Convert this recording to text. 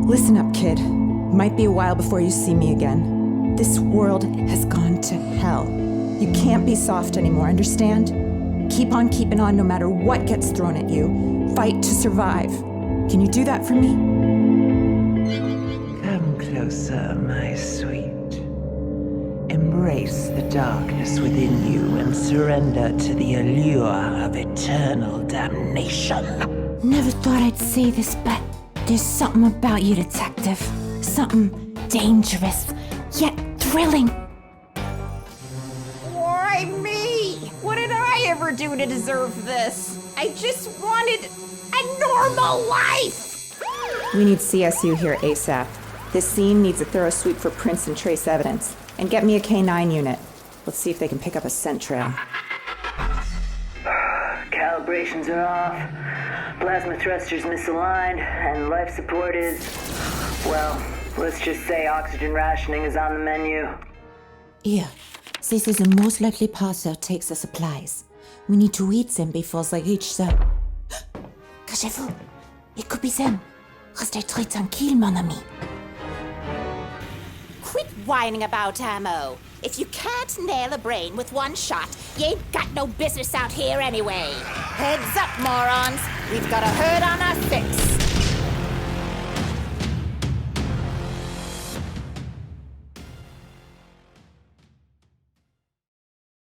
Listen up, kid. Might be a while before you see me again. This world has gone to hell. You can't be soft anymore, understand? Keep on keeping on no matter what gets thrown at you. Fight to survive. Can you do that for me? Come closer, my sweet. Embrace the darkness within you and surrender to the allure of eternal damnation. Never thought I'd say this, but there's something about you, Detective. Something dangerous, yet thrilling. Why me? What did I ever do to deserve this? I just wanted a normal life! We need CSU here ASAP. This scene needs a thorough sweep for prints and trace evidence. And get me a K9 unit. Let's see if they can pick up a scent trail. Calibrations are off, plasma thrusters misaligned, and life support is, well, let's just say oxygen rationing is on the menu. Yeah, this is the most likely parcel takes the supplies. We need to eat them before they reach the... Cachez-vous, it could be them. Restez très tranquille, mon ami. Quit whining about ammo. If you can't nail a brain with one shot, you ain't got no business out here anyway. Heads up, morons. We've got a herd on our six.